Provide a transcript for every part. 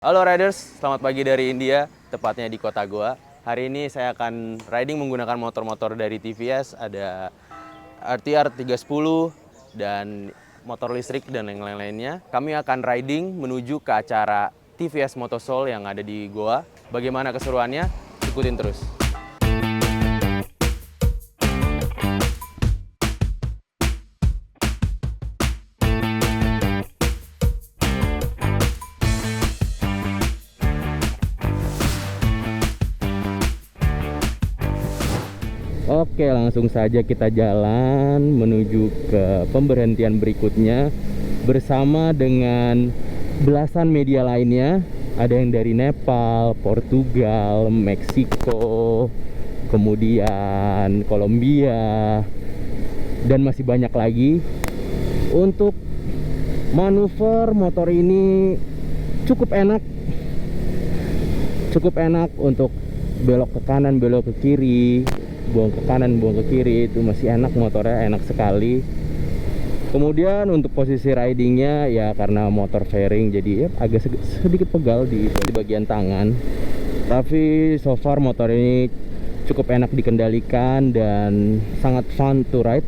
Halo Riders, selamat pagi dari India, tepatnya di kota Goa. Hari ini saya akan riding menggunakan motor-motor dari TVS, ada RTR 310 dan motor listrik dan yang lain-lainnya. Kami akan riding menuju ke acara TVS Motosoul yang ada di Goa. Bagaimana keseruannya? Ikutin terus. Oke, langsung saja kita jalan menuju ke pemberhentian berikutnya bersama dengan belasan media lainnya. Ada yang dari Nepal, Portugal, Meksiko, kemudian Kolombia, dan masih banyak lagi. Untuk manuver motor ini cukup enak untuk belok ke kanan, belok ke kiri, buang ke kanan, buang ke kiri, itu masih enak, motornya enak sekali. Kemudian untuk posisi ridingnya ya karena motor fairing jadi ya agak sedikit pegal di bagian tangan. Tapi so far motor ini cukup enak dikendalikan dan sangat fun to ride.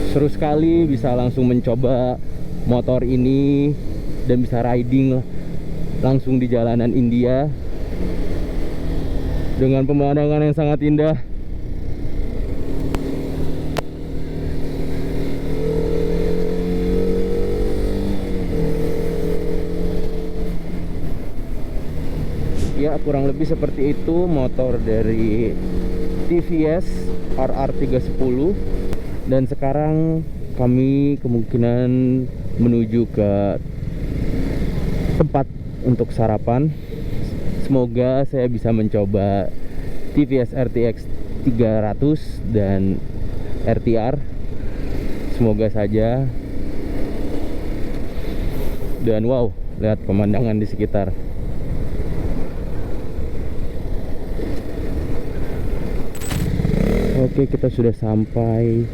Seru sekali bisa langsung mencoba motor ini dan bisa riding langsung di jalanan India dengan pemandangan yang sangat indah. Ya, kurang lebih seperti itu motor dari TVS RR 310. Dan sekarang kami kemungkinan menuju ke tempat untuk sarapan. Semoga saya bisa mencoba TVS RTX 300 dan RTR. Semoga saja. Dan wow, lihat pemandangan di sekitar. Oke, kita sudah sampai.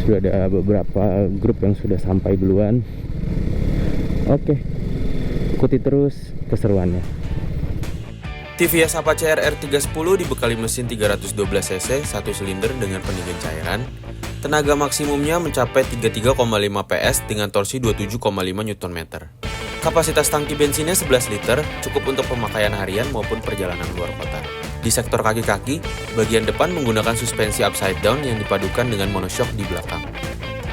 Sudah ada beberapa grup yang sudah sampai duluan. Oke, ikuti terus keseruannya. TVS Apache RR 310 dibekali mesin 312 cc 1 silinder dengan pendingin cairan. Tenaga maksimumnya mencapai 33,5 PS dengan torsi 27,5 Nm. Kapasitas tangki bensinnya 11 liter, cukup untuk pemakaian harian maupun perjalanan luar kota. Di sektor kaki-kaki, bagian depan menggunakan suspensi upside down yang dipadukan dengan monoshock di belakang.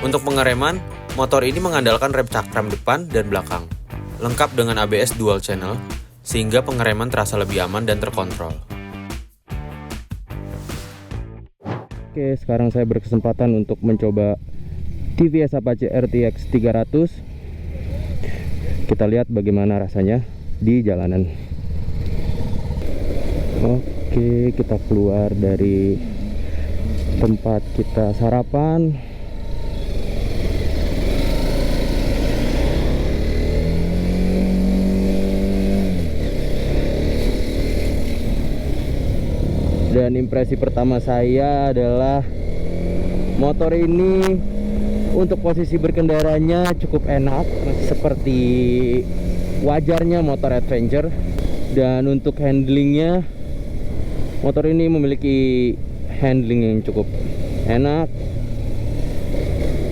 Untuk pengereman, motor ini mengandalkan rem cakram depan dan belakang, lengkap dengan ABS dual channel, sehingga pengereman terasa lebih aman dan terkontrol. Oke, sekarang saya berkesempatan untuk mencoba TVS Apache RTX 300. Kita lihat bagaimana rasanya di jalanan. Oke, kita keluar dari tempat kita sarapan. Dan impresi pertama saya adalah motor ini untuk posisi berkendaranya cukup enak, seperti wajarnya motor adventure. Dan untuk handlingnya, motor ini memiliki handling yang cukup enak,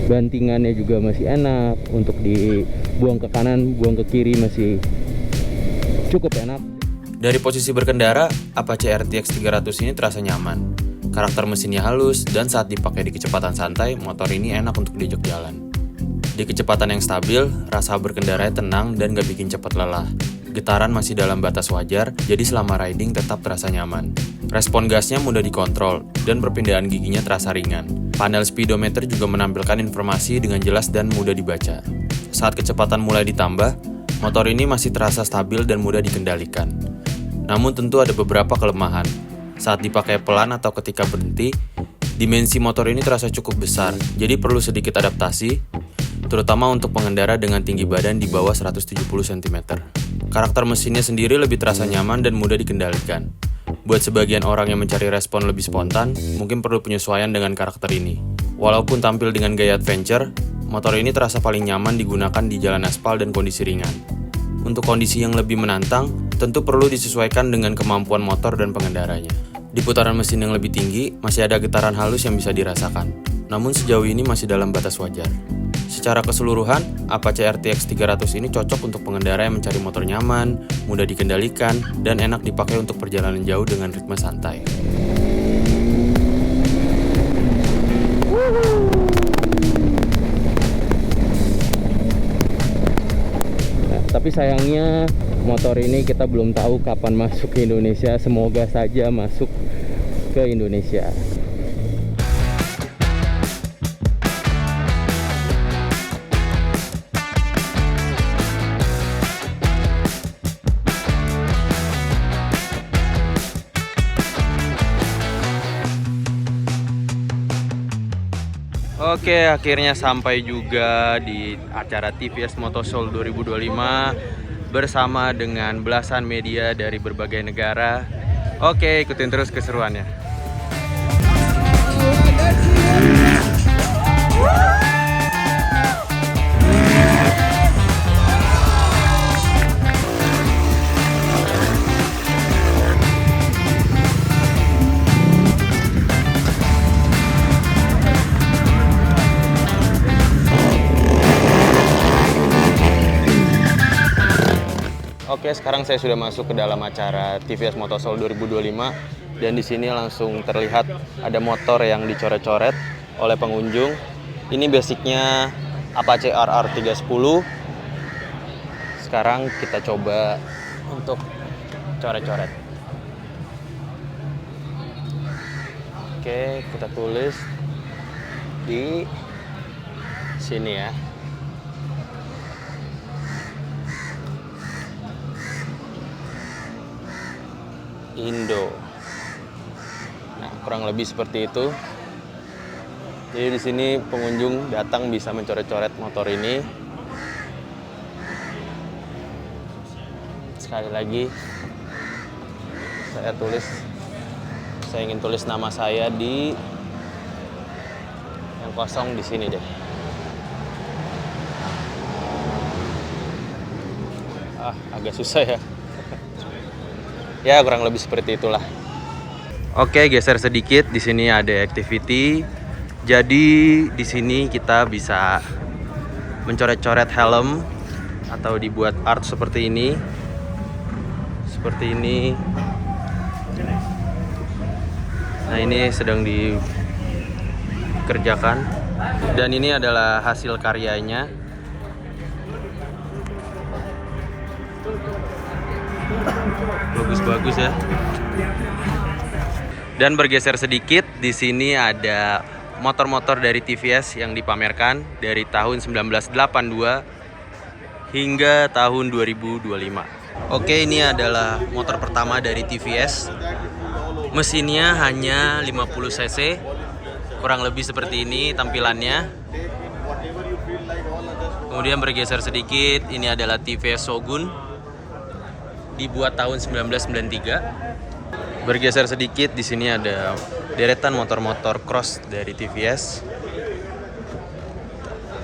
bantingannya juga masih enak, untuk dibuang ke kanan, buang ke kiri masih cukup enak. Dari posisi berkendara, Apache RTX 300 ini terasa nyaman. Karakter mesinnya halus, dan saat dipakai di kecepatan santai, motor ini enak untuk diajak jalan. Di kecepatan yang stabil, rasa berkendaranya tenang dan gak bikin cepat lelah. Getaran masih dalam batas wajar, jadi selama riding tetap terasa nyaman. Respon gasnya mudah dikontrol, dan perpindahan giginya terasa ringan. Panel speedometer juga menampilkan informasi dengan jelas dan mudah dibaca. Saat kecepatan mulai ditambah, motor ini masih terasa stabil dan mudah dikendalikan. Namun tentu ada beberapa kelemahan. Saat dipakai pelan atau ketika berhenti, dimensi motor ini terasa cukup besar, jadi perlu sedikit adaptasi, terutama untuk pengendara dengan tinggi badan di bawah 170 cm. Karakter mesinnya sendiri lebih terasa nyaman dan mudah dikendalikan. Buat sebagian orang yang mencari respon lebih spontan, mungkin perlu penyesuaian dengan karakter ini. Walaupun tampil dengan gaya adventure, motor ini terasa paling nyaman digunakan di jalan aspal dan kondisi ringan. Untuk kondisi yang lebih menantang, tentu perlu disesuaikan dengan kemampuan motor dan pengendaranya. Di putaran mesin yang lebih tinggi, masih ada getaran halus yang bisa dirasakan. Namun sejauh ini masih dalam batas wajar. Secara keseluruhan, Apache RTX 300 ini cocok untuk pengendara yang mencari motor nyaman, mudah dikendalikan, dan enak dipakai untuk perjalanan jauh dengan ritme santai. Nah, tapi sayangnya motor ini kita belum tahu kapan masuk ke Indonesia. Semoga saja masuk ke Indonesia. Oke, akhirnya sampai juga di acara TVS Motoshow 2025 bersama dengan belasan media dari berbagai negara. Oke, ikutin terus keseruannya. Oke, sekarang saya sudah masuk ke dalam acara TVS Motoshow 2025 dan di sini langsung terlihat ada motor yang dicoret-coret oleh pengunjung. Ini basicnya Apache RR 310. Sekarang kita coba untuk coret-coret. Oke, kita tulis di sini ya. Indo. Nah, kurang lebih seperti itu. Jadi di sini pengunjung datang bisa mencoret-coret motor ini. Sekali lagi saya ingin tulis nama saya di yang kosong di sini deh. Agak susah ya. Ya, kurang lebih seperti itulah. Oke, geser sedikit. Di sini ada activity. Jadi di sini kita bisa mencoret-coret helm atau dibuat art seperti ini. Seperti ini. Nah, ini sedang dikerjakan. Dan ini adalah hasil karyanya. Bagus-bagus ya. Dan bergeser sedikit, di sini ada motor-motor dari TVS yang dipamerkan dari tahun 1982 hingga tahun 2025. Oke, ini adalah motor pertama dari TVS. Mesinnya hanya 50 cc. Kurang lebih seperti ini tampilannya. Kemudian bergeser sedikit, ini adalah TVS Shogun. Dibuat tahun 1993. Bergeser sedikit, di sini ada deretan motor-motor cross dari TVS.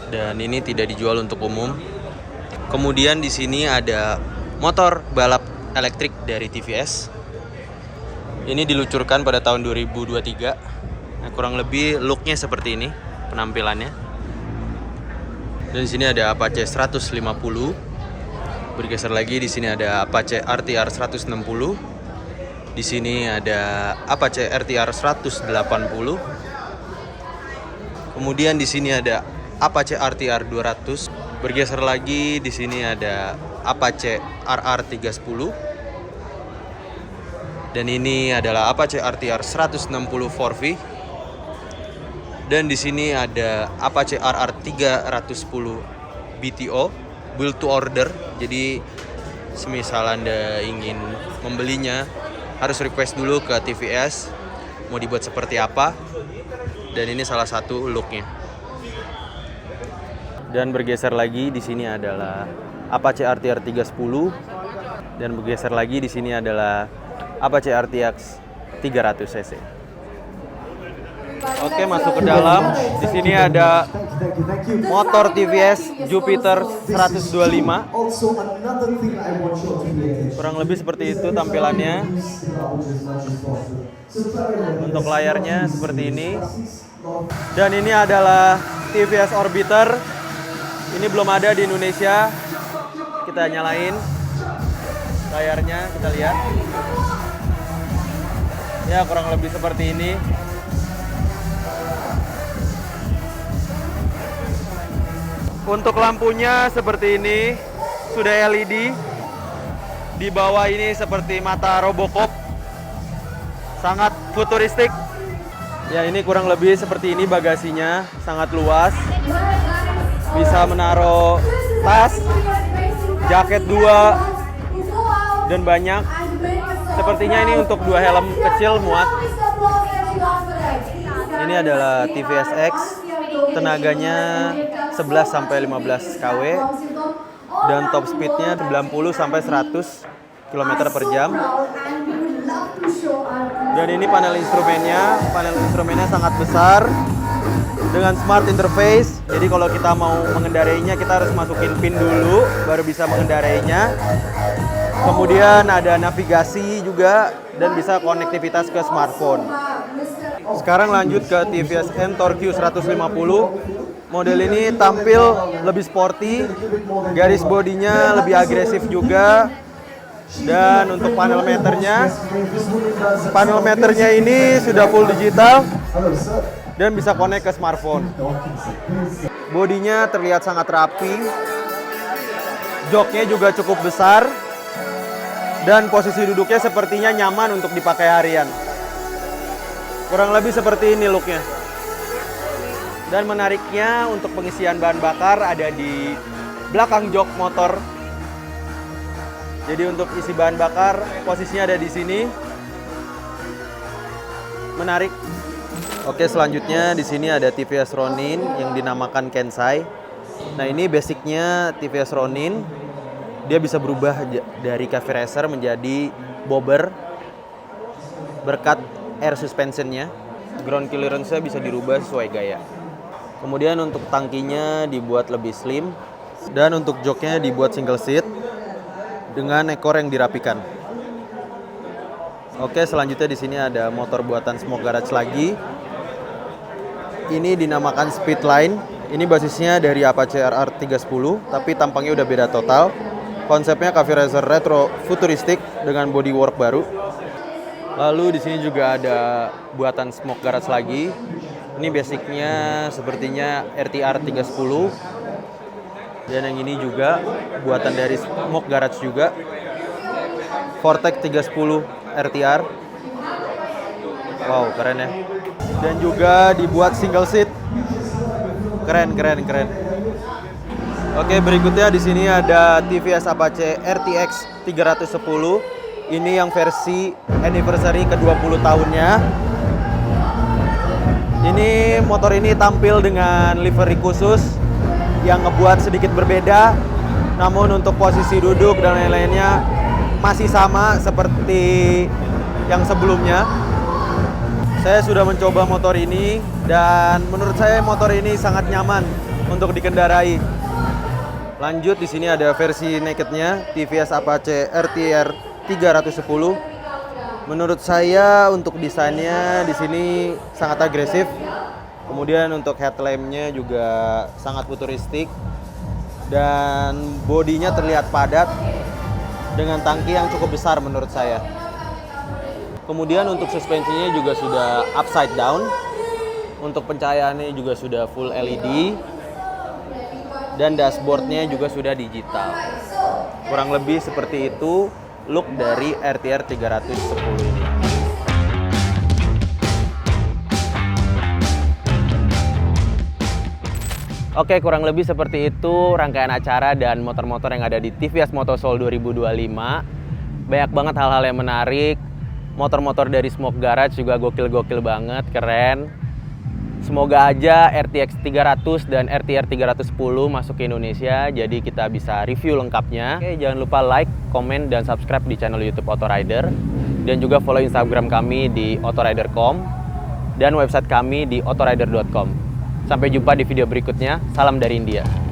Dan ini tidak dijual untuk umum. Kemudian di sini ada motor balap elektrik dari TVS. Ini diluncurkan pada tahun 2023. Nah, kurang lebih looknya seperti ini penampilannya. Dan di sini ada Apache 150. Bergeser lagi, di sini ada Apache RTR 160. Di sini ada Apache RTR 180. Kemudian di sini ada Apache RTR 200. Bergeser lagi, di sini ada Apache RR 310. Dan ini adalah Apache RTR 160 4V. Dan di sini ada Apache RR 310 BTO, build to order. Jadi semisal Anda ingin membelinya, harus request dulu ke TVS mau dibuat seperti apa. Dan ini salah satu looknya. Dan bergeser lagi, di sini adalah Apache RTR 310. Dan bergeser lagi, di sini adalah Apache RTX 300 cc. Oke, masuk ke dalam. Di sini ada motor TVS Jupiter 125. Kurang lebih seperti itu tampilannya. Untuk layarnya seperti ini. Dan ini adalah TVS Orbiter. Ini belum ada di Indonesia. Kita nyalain layarnya, kita lihat. Ya, kurang lebih seperti ini. Untuk lampunya seperti ini, sudah LED. Di bawah ini seperti mata Robocop. Sangat futuristik. Ya, ini kurang lebih seperti ini bagasinya, sangat luas. Bisa menaruh tas, jaket 2, dan banyak. Sepertinya ini untuk 2 helm kecil muat. Ini adalah TVS X. Tenaganya 11 sampai 15 kW dan top speednya 90 sampai 100 km per jam. Dan ini panel instrumennya sangat besar dengan smart interface. Jadi kalau kita mau mengendarainya, kita harus masukin pin dulu baru bisa mengendarainya. Kemudian ada navigasi juga dan bisa konektivitas ke smartphone. Sekarang lanjut ke TVS Ntorq 150. Model ini tampil lebih sporty, garis bodinya lebih agresif juga. Dan untuk panel meternya ini sudah full digital dan bisa connect ke smartphone. Bodinya terlihat sangat rapi, joknya juga cukup besar, dan posisi duduknya sepertinya nyaman untuk dipakai harian. Kurang lebih seperti ini looknya. Dan menariknya untuk pengisian bahan bakar ada di belakang jok motor. Jadi untuk isi bahan bakar posisinya ada di sini. Menarik. Oke, selanjutnya di sini ada TVS Ronin yang dinamakan Kensai. Nah, ini basicnya TVS Ronin. Dia bisa berubah dari cafe racer menjadi bobber berkat air suspensionnya. Ground clearance-nya bisa dirubah sesuai gaya. Kemudian untuk tangkinya dibuat lebih slim dan untuk joknya dibuat single seat dengan ekor yang dirapikan. Oke, selanjutnya di sini ada motor buatan Smoke Garage lagi. Ini dinamakan Speedline. Ini basisnya dari Apache RR310, tapi tampangnya udah beda total. Konsepnya cafe racer retro futuristik dengan bodywork baru. Lalu di sini juga ada buatan Smoke Garage lagi. Ini basicnya sepertinya RTR 310. Dan yang ini juga buatan dari Smoke Garage juga. Vortex 310 RTR. Wow, keren ya. Dan juga dibuat single seat. Keren. Oke, berikutnya di sini ada TVS Apache RTX 310. Ini yang versi anniversary ke-20 tahunnya. Ini motor ini tampil dengan livery khusus yang ngebuat sedikit berbeda. Namun untuk posisi duduk dan lain-lainnya masih sama seperti yang sebelumnya. Saya sudah mencoba motor ini dan menurut saya motor ini sangat nyaman untuk dikendarai. Lanjut, di sini ada versi nakednya TVS Apache RTR 310. Menurut saya untuk desainnya di sini sangat agresif. Kemudian untuk headlampnya juga sangat futuristik dan bodinya terlihat padat dengan tangki yang cukup besar menurut saya. Kemudian untuk suspensinya juga sudah upside down. Untuk pencahayaannya juga sudah full LED. Dan dashboardnya juga sudah digital. Kurang lebih seperti itu look dari RTR 310 ini. Oke, kurang lebih seperti itu rangkaian acara dan motor-motor yang ada di TVS Motoshow 2025. Banyak banget hal-hal yang menarik. Motor-motor dari Smoke Garage juga gokil-gokil banget, keren. Semoga aja RTX 300 dan RTR 310 masuk ke Indonesia, jadi kita bisa review lengkapnya. Oke, jangan lupa like, komen, dan subscribe di channel YouTube Auto Rider. dan juga follow Instagram kami di autorider.com dan website kami di autorider.com. Sampai jumpa di video berikutnya. Salam dari India.